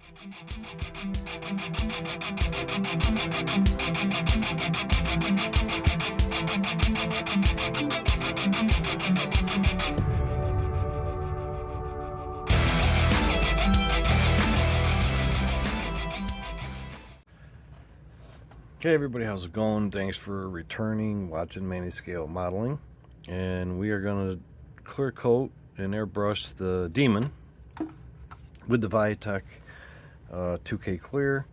Hey everybody, how's it going? Thanks for returning, watching Manny Scale Modeling. And we are going to clear coat and airbrush the Demon with the Viatech 2K Clear.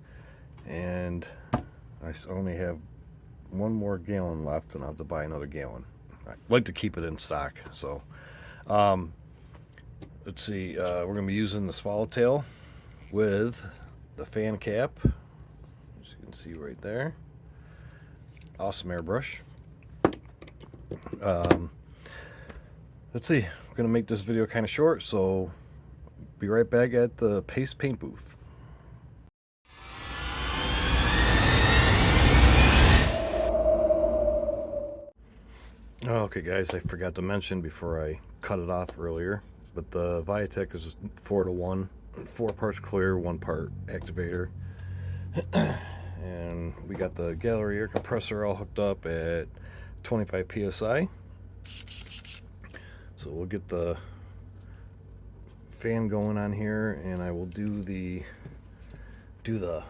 And I only have one more gallon left and I'll have to buy another gallon. I'd like to keep it in stock. So let's see, we're going to be using the Swallowtail with the fan cap. As you can see right there. Awesome airbrush. Let's see, I'm gonna make this video kind of short, so be right back at the paste paint booth. Okay guys, I forgot to mention before I cut it off earlier, but the Viatech is 4:1, 4 parts clear, 1 part activator. And we got the Gaahleri air compressor all hooked up at 25 psi. So we'll get the fan going on here, and I will do the Tamiya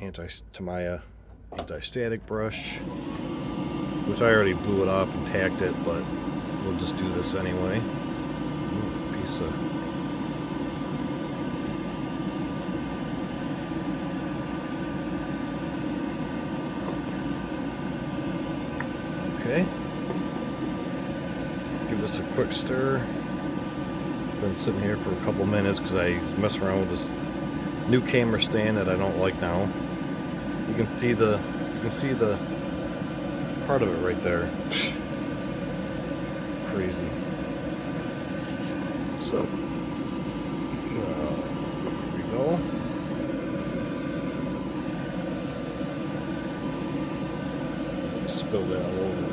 anti-static brush, which I already blew it off and tacked it, but we'll just do this anyway. Piece of okay. Give this a quick stir. Been sitting here for a couple minutes because I mess around with this new camera stand that I don't like now. You can see the part of it right there. Crazy. So here we go. Spill that all over me.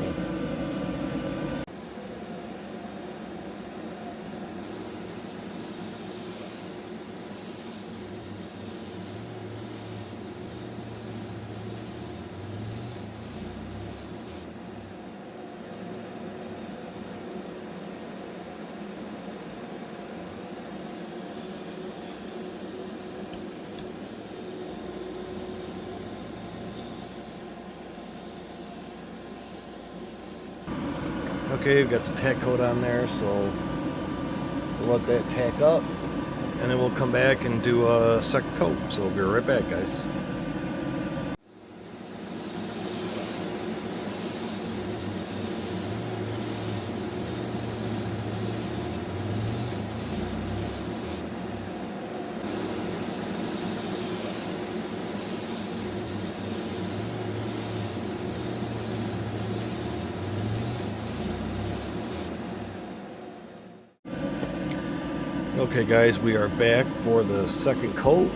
Okay, we've got the tack coat on there, so we'll let that tack up, and then we'll come back and do a second coat. So we'll be right back, guys. Okay guys, we are back for the second coat.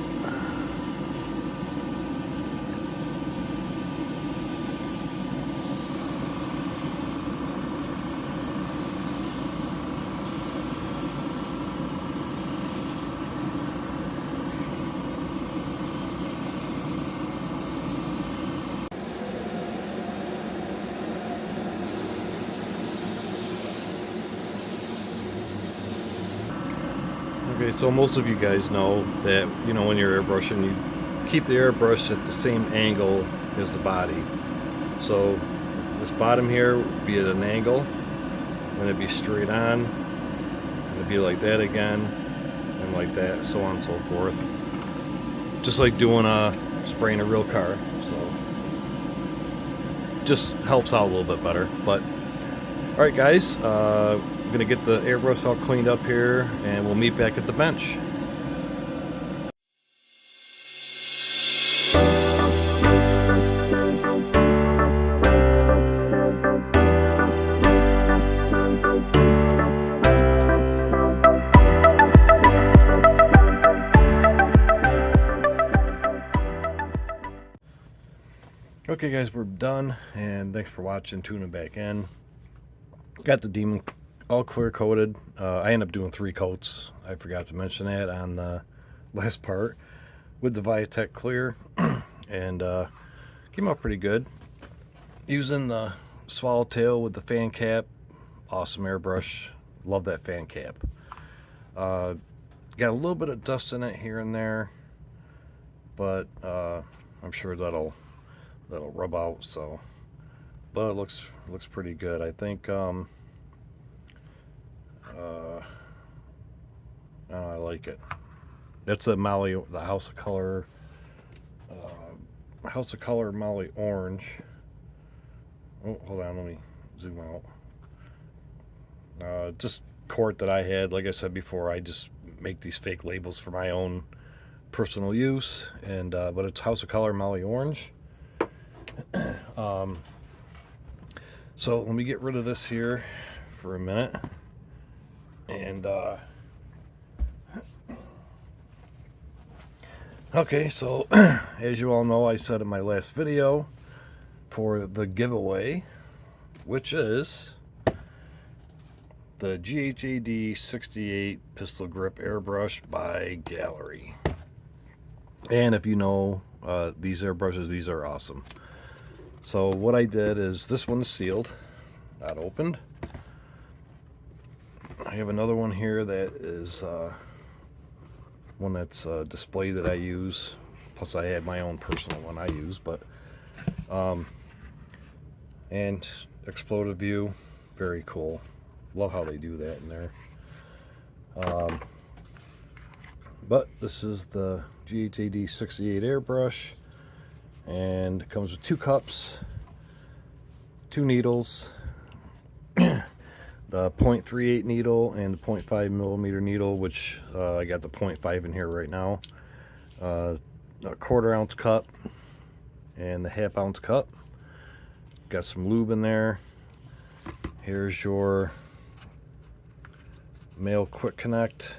Okay, so most of you guys know that, you know, when you're airbrushing, you keep the airbrush at the same angle as the body. So this bottom here would be at an angle, and it'd be straight on, and it'd be like that again, and like that, so on and so forth. Just like doing spraying a real car. So just helps out a little bit better. But all right, guys. I'm gonna get the airbrush all cleaned up here, and we'll meet back at the bench. Okay guys, we're done, and thanks for watching, tuning back in. Got the Demon all clear coated. I ended up doing 3 coats. I forgot to mention that on the last part with the Viatech clear, and came out pretty good. Using the swallowtail with the fan cap, awesome airbrush. Love that fan cap. Got a little bit of dust in it here and there, but I'm sure that'll rub out. So, but it looks pretty good. I think I like it. That's a Molly, the House of Color Molly Orange. Oh, hold on, let me zoom out. Just quart that I had. Like I said before, I just make these fake labels for my own personal use, and but it's House of Color Molly Orange. So let me get rid of this here for a minute, and okay, so as you all know, I said in my last video for the giveaway, which is the Gaahleri 68 pistol grip airbrush by Gaahleri. And if you know these airbrushes, these are awesome. So what I did is, this one's sealed, not opened. I have another one here that is one that's display that I use. Plus I had my own personal one I use, but and exploded view, very cool. Love how they do that in there. But this is the Gaahleri 68 airbrush, and it comes with 2 cups, 2 needles, the 0.38 needle and the 0.5 millimeter needle, which I got the 0.5 in here right now. A 1/4 ounce cup and the 1/2 ounce cup. Got some lube in there. Here's your male quick connect,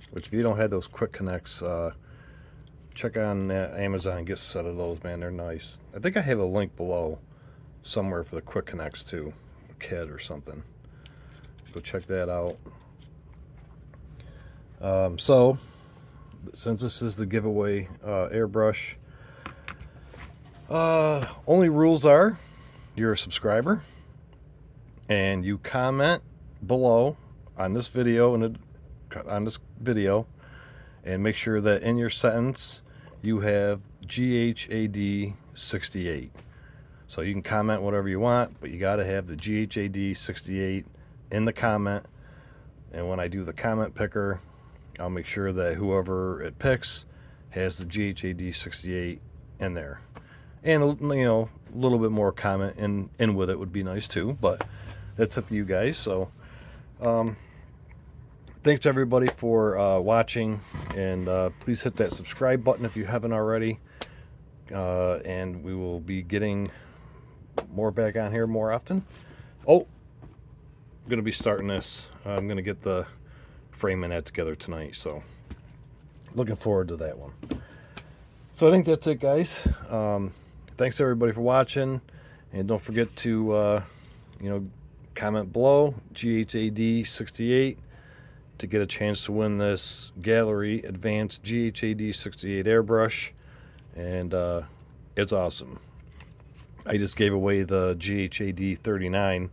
which if you don't have those quick connects, check on Amazon and get a set of those, man. They're nice. I think I have a link below somewhere for the quick connects too, a kit or something. Go check that out. So since this is the giveaway airbrush, only rules are you're a subscriber and you comment below on this video and make sure that in your sentence you have Gaahleri 68. So you can comment whatever you want, but you got to have the Gaahleri 68 in the comment. And when I do the comment picker, I'll make sure that whoever it picks has the Gaahleri 68 in there. And, you know, a little bit more comment in with it would be nice too, but that's up to you guys. So thanks everybody for watching, and please hit that subscribe button if you haven't already, and we will be getting more back on here more often. Oh, I'm gonna be starting this. I'm gonna get the frame and that together tonight, so looking forward to that one. So I think that's it, guys. Thanks everybody for watching, and don't forget to you know, comment below Gaahleri 68 to get a chance to win this Gaahleri Advanced Gaahleri 68 airbrush, and it's awesome. I just gave away the Gaahleri 39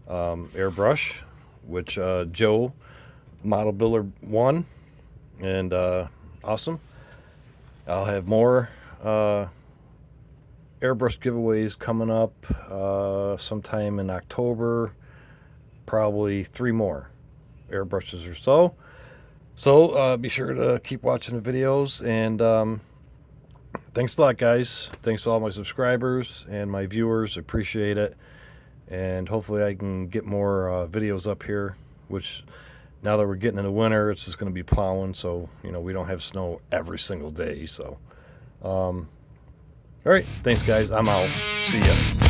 airbrush, which Joe Model Builder won, and awesome. I'll have more airbrush giveaways coming up sometime in October, probably 3 more airbrushes or so. So be sure to keep watching the videos, and thanks a lot, guys. Thanks to all my subscribers and my viewers. Appreciate it, and hopefully I can get more videos up here, which now that we're getting into winter, it's just going to be plowing, so you know, we don't have snow every single day. So all right, thanks guys, I'm out. See ya.